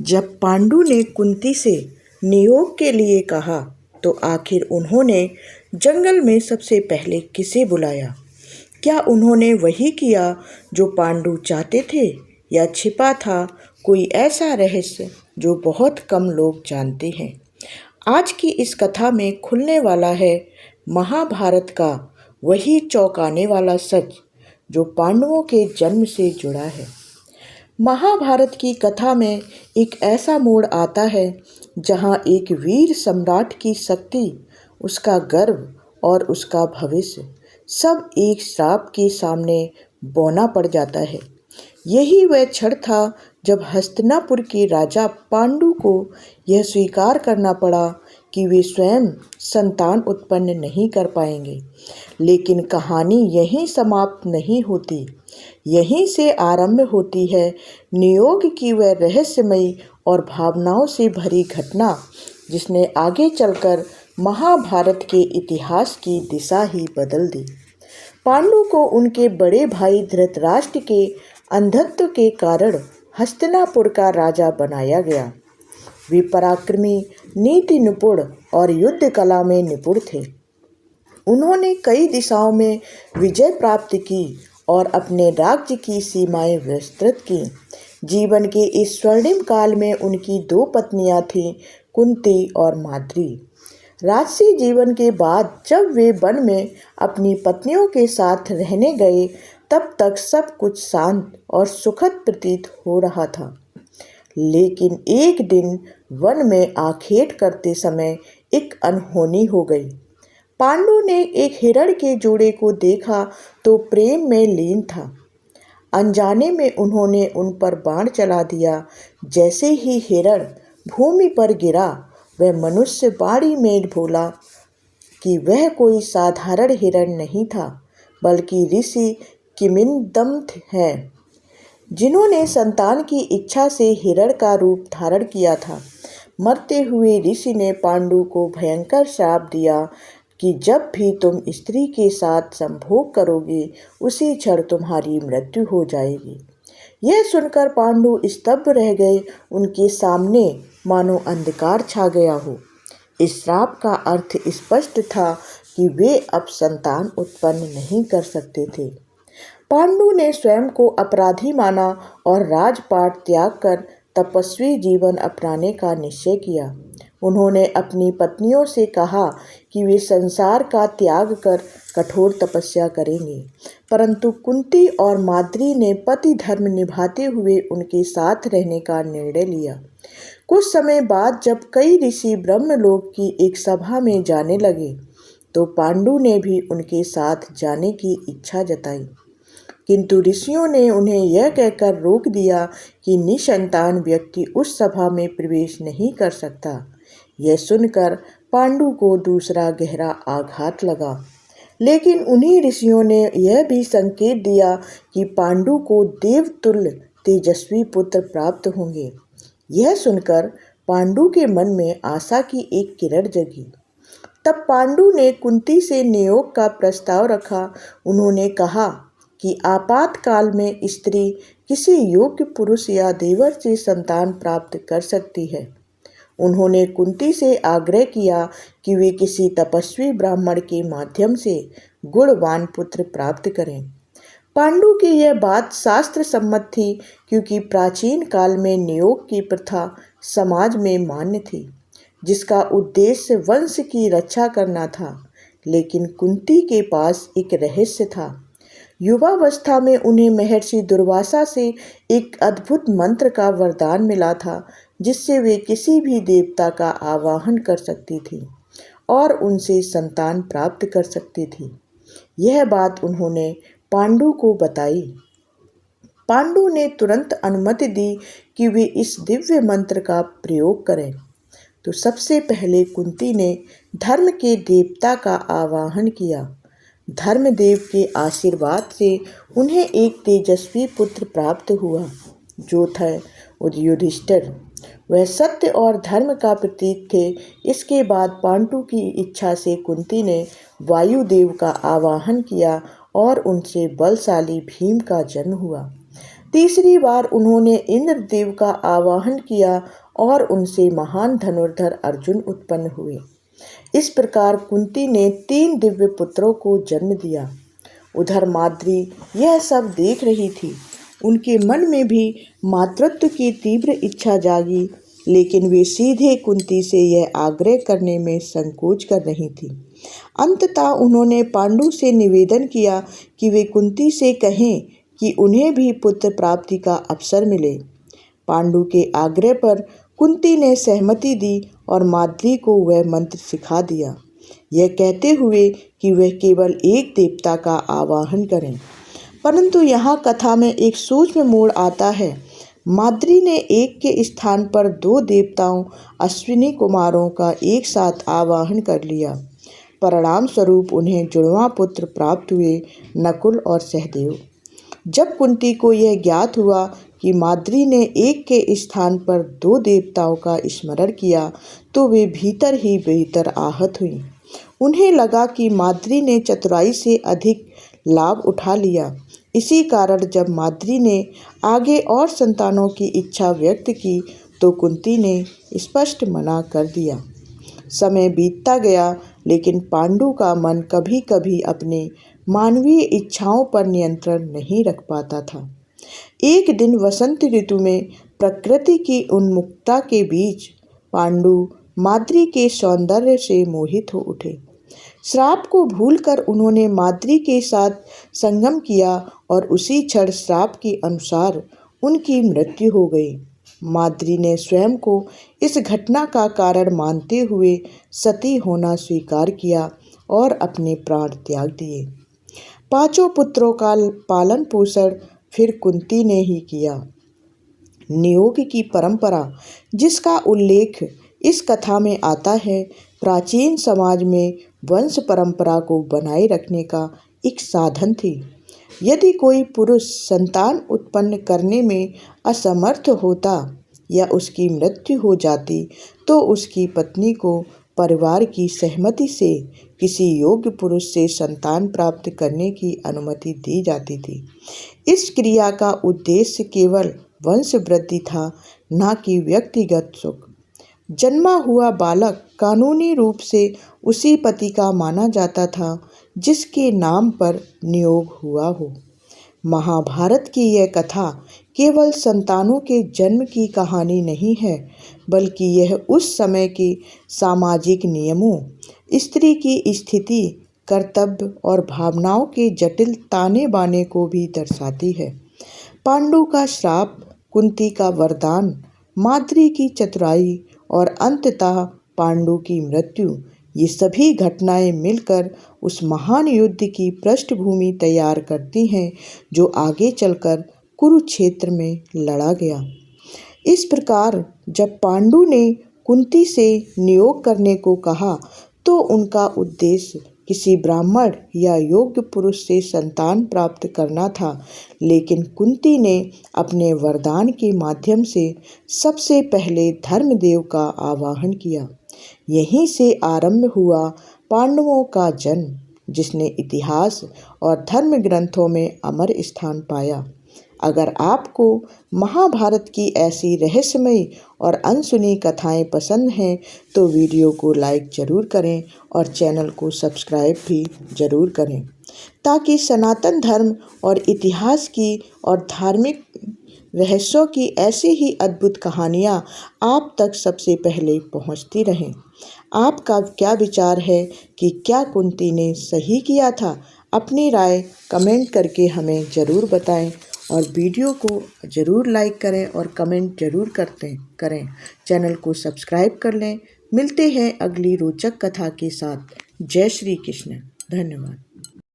जब पांडु ने कुंती से नियोग के लिए कहा तो आखिर उन्होंने जंगल में सबसे पहले किसे बुलाया? क्या उन्होंने वही किया जो पांडु चाहते थे या छिपा था कोई ऐसा रहस्य जो बहुत कम लोग जानते हैं? आज की इस कथा में खुलने वाला है महाभारत का वही चौंकाने वाला सच जो पांडवों के जन्म से जुड़ा है। महाभारत की कथा में एक ऐसा मोड़ आता है जहां एक वीर सम्राट की शक्ति, उसका गर्व और उसका भविष्य सब एक श्राप के सामने बौना पड़ जाता है। यही वह क्षण था जब हस्तिनापुर के राजा पांडु को यह स्वीकार करना पड़ा कि वे स्वयं संतान उत्पन्न नहीं कर पाएंगे। लेकिन कहानी यहीं समाप्त नहीं होती। यहीं से आरंभ होती है नियोग की वह रहस्यमयी और भावनाओं से भरी घटना जिसने आगे चलकर महाभारत के इतिहास की दिशा ही बदल दी। पांडु को उनके बड़े भाई धृतराष्ट्र के अंधत्व के कारण हस्तिनापुर का राजा बनाया गया। वे पराक्रमी, नीति निपुण और युद्ध कला में निपुण थे। उन्होंने कई दिशाओं में विजय प्राप्त की और अपने राज्य की सीमाएं विस्तृत की। जीवन के इस स्वर्णिम काल में उनकी दो पत्नियां थीं, कुंती और माद्री। राजसी जीवन के बाद जब वे वन में अपनी पत्नियों के साथ रहने गए तब तक सब कुछ शांत और सुखद प्रतीत हो रहा था। लेकिन एक दिन वन में आखेट करते समय एक अनहोनी हो गई। पांडु ने एक हिरण के जोड़े को देखा तो प्रेम में लीन था। अनजाने में उन्होंने उन पर बाण चला दिया। जैसे ही हिरण भूमि पर गिरा वह मनुष्य बाड़ी में बोला कि वह कोई साधारण हिरण नहीं था बल्कि ऋषि किमिंदम है जिन्होंने संतान की इच्छा से हिरण का रूप धारण किया था। मरते हुए ऋषि ने पांडु को भयंकर श्राप दिया कि जब भी तुम स्त्री के साथ संभोग करोगे उसी क्षण तुम्हारी मृत्यु हो जाएगी। यह सुनकर पांडु स्तब्ध रह गए। उनके सामने मानो अंधकार छा गया हो। इस श्राप का अर्थ स्पष्ट था कि वे अब संतान उत्पन्न नहीं कर सकते थे। पांडु ने स्वयं को अपराधी माना और राजपाट त्याग कर तपस्वी जीवन अपनाने का निश्चय किया। उन्होंने अपनी पत्नियों से कहा कि वे संसार का त्याग कर कठोर तपस्या करेंगे, परंतु कुंती और माद्री ने पति धर्म निभाते हुए उनके साथ रहने का निर्णय लिया। कुछ समय बाद जब कई ऋषि ब्रह्मलोक की एक सभा में जाने लगे तो पांडु ने भी उनके साथ जाने की इच्छा जताई, किंतु ऋषियों ने उन्हें यह कहकर रोक दिया कि निसंतान व्यक्ति उस सभा में प्रवेश नहीं कर सकता। यह सुनकर पांडु को दूसरा गहरा आघात लगा। लेकिन उन्हीं ऋषियों ने यह भी संकेत दिया कि पांडु को देवतुल्य तेजस्वी पुत्र प्राप्त होंगे। यह सुनकर पांडु के मन में आशा की एक किरण जगी। तब पांडु ने कुंती से नियोग का प्रस्ताव रखा। उन्होंने कहा कि आपातकाल में स्त्री किसी योग्य पुरुष या देवर से संतान प्राप्त कर सकती है। उन्होंने कुंती से आग्रह किया कि वे किसी तपस्वी ब्राह्मण के माध्यम से गुणवान पुत्र प्राप्त करें। पांडु की यह बात शास्त्र सम्मत थी क्योंकि प्राचीन काल में नियोग की प्रथा समाज में मान्य थी, जिसका उद्देश्य वंश की रक्षा करना था। लेकिन कुंती के पास एक रहस्य था। युवावस्था में उन्हें महर्षि दुर्वासा से एक अद्भुत मंत्र का वरदान मिला था जिससे वे किसी भी देवता का आवाहन कर सकती थी और उनसे संतान प्राप्त कर सकती थी। यह बात उन्होंने पांडु को बताई। पांडु ने तुरंत अनुमति दी कि वे इस दिव्य मंत्र का प्रयोग करें। तो सबसे पहले कुंती ने धर्म के देवता का आवाहन किया। धर्मदेव के आशीर्वाद से उन्हें एक तेजस्वी पुत्र प्राप्त हुआ जो था युधिष्ठिर। वह सत्य और धर्म का प्रतीक थे। इसके बाद पांडु की इच्छा से कुंती ने वायुदेव का आवाहन किया और उनसे बलशाली भीम का जन्म हुआ। तीसरी बार उन्होंने इंद्रदेव का आवाहन किया और उनसे महान धनुर्धर अर्जुन उत्पन्न हुए। इस प्रकार कुंती ने 3 दिव्य पुत्रों को जन्म दिया। उधर माद्री यह सब देख रही थी। उनके मन में भी मातृत्व की तीव्र इच्छा जागी, लेकिन वे सीधे कुंती से यह आग्रह करने में संकोच कर रही थी। अंततः उन्होंने पांडु से निवेदन किया कि वे कुंती से कहें कि उन्हें भी पुत्र प्राप्ति का अवसर मिले। पांडु के आग्रह पर कुंती ने सहमति दी और माद्री को वह मंत्र सिखा दिया, यह कहते हुए कि वह केवल एक देवता का आवाहन करें। परंतु यहाँ कथा में एक सूक्ष्म मोड़ आता है। माद्री ने एक के स्थान पर 2 देवताओं अश्विनी कुमारों का एक साथ आवाहन कर लिया। परिणाम स्वरूप उन्हें जुड़वां पुत्र प्राप्त हुए, नकुल और सहदेव। जब कुंती को यह ज्ञात हुआ कि माद्री ने एक के स्थान पर 2 देवताओं का स्मरण किया, तो वे भीतर ही भीतर आहत हुई। उन्हें लगा कि माद्री ने चतुराई से अधिक लाभ उठा लिया। इसी कारण जब माद्री ने आगे और संतानों की इच्छा व्यक्त की, तो कुंती ने स्पष्ट मना कर दिया। समय बीतता गया, लेकिन पांडु का मन कभी कभी अपने मानवीय इच्छाओं पर नियंत्रण नहीं रख पाता था। एक दिन वसंत ऋतु में प्रकृति की उन्मुक्तता के बीच पांडु माद्री के सौंदर्य से मोहित हो उठे। श्राप को भूलकर उन्होंने माद्री के साथ संगम किया और उसी क्षण श्राप के अनुसार उनकी मृत्यु हो गई। माद्री ने स्वयं को इस घटना का कारण मानते हुए सती होना स्वीकार किया और अपने प्राण त्याग दिए। 5 पुत्रों का पालन पोषण फिर कुंती ने ही किया। नियोग की परंपरा, जिसका उल्लेख इस कथा में आता है, प्राचीन समाज में वंश परंपरा को बनाए रखने का एक साधन थी। यदि कोई पुरुष संतान उत्पन्न करने में असमर्थ होता या उसकी मृत्यु हो जाती, तो उसकी पत्नी को परिवार की सहमति से किसी योग्य पुरुष से संतान प्राप्त करने की अनुमति दी जाती थी। इस क्रिया का उद्देश्य केवल वंश वृद्धि था, न कि व्यक्तिगत सुख। जन्मा हुआ बालक कानूनी रूप से उसी पति का माना जाता था जिसके नाम पर नियोग हुआ हो। महाभारत की यह कथा केवल संतानों के जन्म की कहानी नहीं है, बल्कि यह उस समय के सामाजिक नियमों, स्त्री की स्थिति, कर्तव्य और भावनाओं के जटिल ताने बाने को भी दर्शाती है। पांडु का श्राप, कुंती का वरदान, माद्री की चतुराई और अंततः पांडु की मृत्यु, ये सभी घटनाएं मिलकर उस महान युद्ध की पृष्ठभूमि तैयार करती हैं जो आगे चलकर कुरुक्षेत्र में लड़ा गया। इस प्रकार जब पांडु ने कुंती से नियोग करने को कहा, तो उनका उद्देश्य किसी ब्राह्मण या योग्य पुरुष से संतान प्राप्त करना था, लेकिन कुंती ने अपने वरदान के माध्यम से सबसे पहले धर्मदेव का आवाहन किया। यहीं से आरंभ हुआ पांडवों का जन्म, जिसने इतिहास और धर्म ग्रंथों में अमर स्थान पाया। अगर आपको महाभारत की ऐसी रहस्यमयी और अनसुनी कथाएं पसंद हैं, तो वीडियो को लाइक ज़रूर करें और चैनल को सब्सक्राइब भी ज़रूर करें, ताकि सनातन धर्म और इतिहास की और धार्मिक रहस्यों की ऐसी ही अद्भुत कहानियाँ आप तक सबसे पहले पहुँचती रहें। आपका क्या विचार है कि क्या कुंती ने सही किया था? अपनी राय कमेंट करके हमें ज़रूर बताएं और वीडियो को ज़रूर लाइक करें और कमेंट ज़रूर करें। चैनल को सब्सक्राइब कर लें। मिलते हैं अगली रोचक कथा के साथ। जय श्री कृष्ण। धन्यवाद।